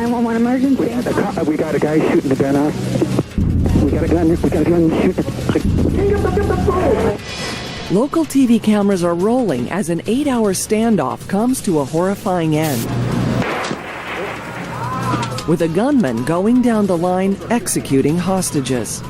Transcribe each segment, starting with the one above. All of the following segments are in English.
911 emergency. We got a guy shooting the gun off. We got a gun shooting. Local TV cameras are rolling as an 8-hour standoff comes to a horrifying end, with a gunman going down the line executing hostages.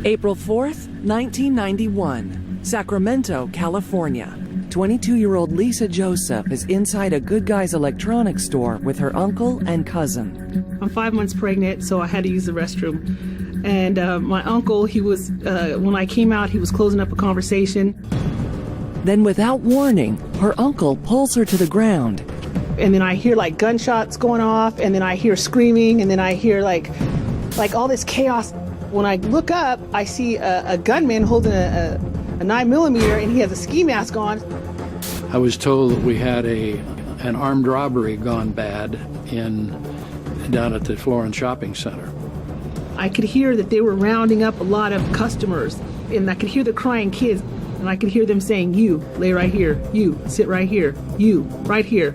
April 4th, 1991, Sacramento, California. 22-year-old Lisa Joseph is inside a Good Guys electronics store with her uncle and cousin. I'm 5 months pregnant, so I had to use the restroom. And my uncle, he was, when I came out, he was closing up a conversation. Then without warning, her uncle pulls her to the ground. And then I hear like gunshots going off, and then I hear screaming, and then I hear like all this chaos. When I look up, I see a gunman holding a 9mm, and he has a ski mask on. I was told that we had an armed robbery gone bad down at the Florin Shopping Center. I could hear that they were rounding up a lot of customers, and I could hear the crying kids, and I could hear them saying, "You, lay right here. You, sit right here. You, right here."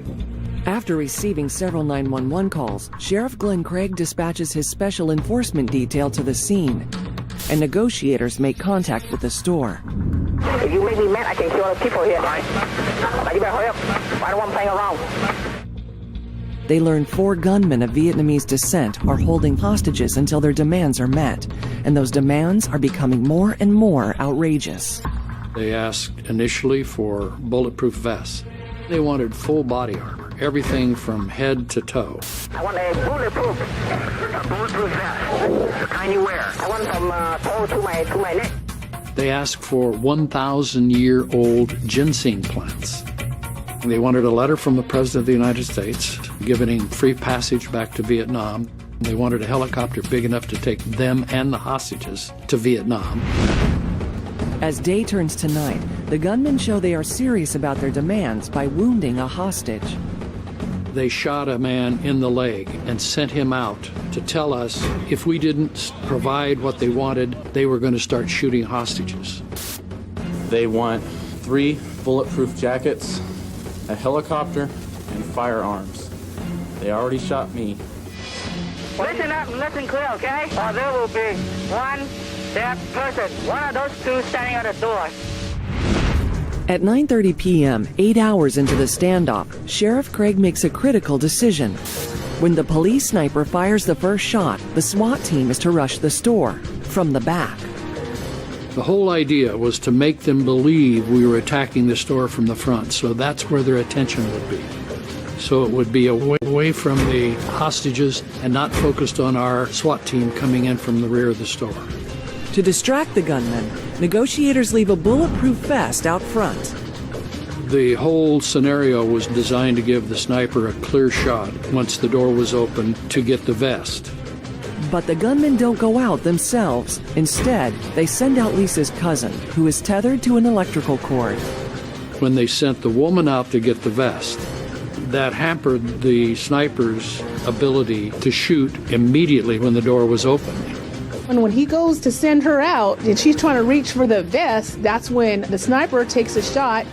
After receiving several 911 calls, Sheriff Glenn Craig dispatches his special enforcement detail to the scene, and negotiators make contact with the store. If you make me mad, I can kill other people here. Now you better hurry up. I don't want playing around. They learn 4 gunmen of Vietnamese descent are holding hostages until their demands are met, and those demands are becoming more and more outrageous. They asked initially for bulletproof vests. They wanted full body armor, everything from head to toe. I want a bulletproof vest. The kind you wear. I want from toe to my neck. They asked for 1,000-year-old ginseng plants. They wanted a letter from the President of the United States giving free passage back to Vietnam. They wanted a helicopter big enough to take them and the hostages to Vietnam. As day turns to night, the gunmen show they are serious about their demands by wounding a hostage. They shot a man in the leg and sent him out to tell us if we didn't provide what they wanted, they were going to start shooting hostages. They want 3 bulletproof jackets, a helicopter, and firearms. They already shot me. Listen up and listen clear, okay? Or there will be one dead person. One of those 2 standing at the door. At 9:30 p.m., 8 hours into the standoff, Sheriff Craig makes a critical decision. When the police sniper fires the first shot, the SWAT team is to rush the store from the back. The whole idea was to make them believe we were attacking the store from the front, so that's where their attention would be. So it would be away from the hostages and not focused on our SWAT team coming in from the rear of the store. To distract the gunmen, negotiators leave a bulletproof vest out front. The whole scenario was designed to give the sniper a clear shot once the door was open to get the vest. But the gunmen don't go out themselves. Instead, they send out Lisa's cousin, who is tethered to an electrical cord. When they sent the woman out to get the vest, that hampered the sniper's ability to shoot immediately when the door was open. And when he goes to send her out, and she's trying to reach for the vest, that's when the sniper takes a shot.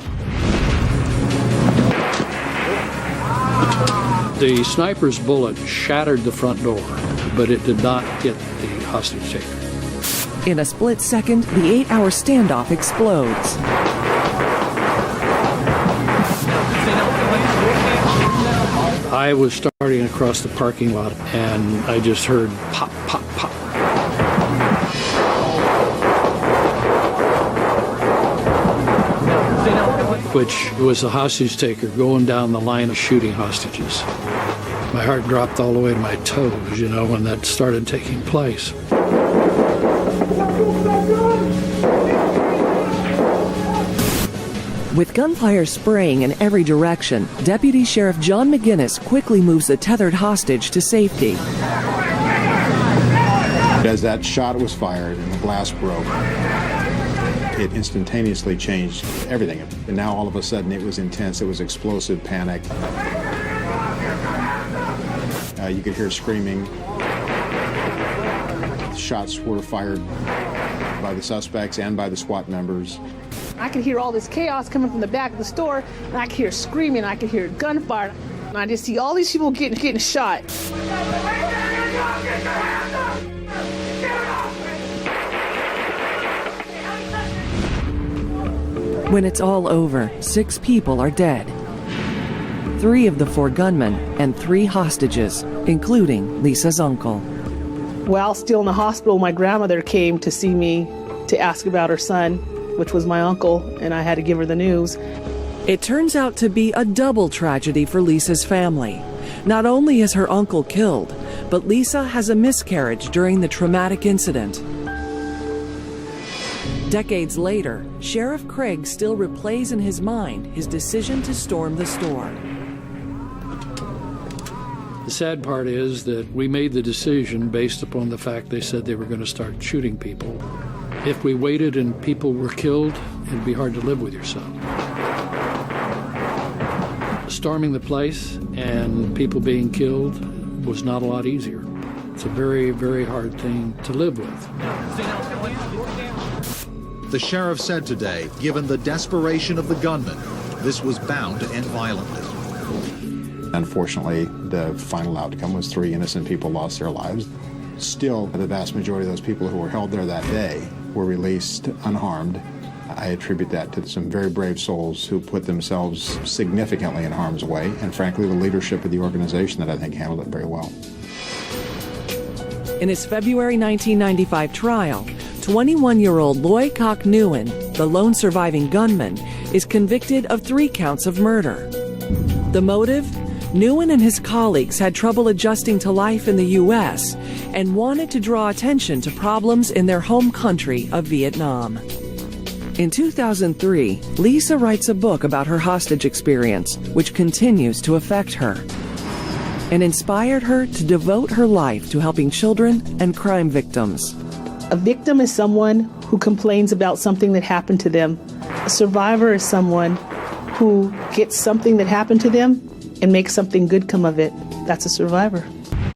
The sniper's bullet shattered the front door, but it did not hit the hostage taker. In a split second, the 8-hour standoff explodes. I was starting across the parking lot, and I just heard pop, pop, pop. Which was the hostage taker going down the line of shooting hostages. My heart dropped all the way to my toes, when that started taking place. With gunfire spraying in every direction, Deputy Sheriff John McGinnis quickly moves the tethered hostage to safety. As that shot was fired and the glass broke, it instantaneously changed everything. And now all of a sudden it was intense, it was explosive, panic. You could hear screaming. Shots were fired by the suspects and by the SWAT members. I could hear all this chaos coming from the back of the store, and I could hear screaming, I could hear gunfire, and I just see all these people getting shot. When it's all over, 6 people are dead. 3 of the 4 gunmen and 3 hostages, including Lisa's uncle. While still in the hospital, my grandmother came to see me to ask about her son, which was my uncle, and I had to give her the news. It turns out to be a double tragedy for Lisa's family. Not only is her uncle killed, but Lisa has a miscarriage during the traumatic incident. Decades later, Sheriff Craig still replays in his mind his decision to storm the store. The sad part is that we made the decision based upon the fact they said they were going to start shooting people. If we waited and people were killed, it'd be hard to live with yourself. Storming the place and people being killed was not a lot easier. It's a very, very hard thing to live with. The sheriff said today, given the desperation of the gunman, this was bound to end violently. Unfortunately, the final outcome was 3 innocent people lost their lives. Still, the vast majority of those people who were held there that day were released unharmed. I attribute that to some very brave souls who put themselves significantly in harm's way, and frankly, the leadership of the organization that I think handled it very well. In his February 1995 trial, 21-year-old Loy Koch Nguyen, the lone surviving gunman, is convicted of 3 counts of murder. The motive? Nguyen and his colleagues had trouble adjusting to life in the U.S. and wanted to draw attention to problems in their home country of Vietnam. In 2003, Lisa writes a book about her hostage experience, which continues to affect her, and inspired her to devote her life to helping children and crime victims. A victim is someone who complains about something that happened to them. A survivor is someone who gets something that happened to them and makes something good come of it. That's a survivor.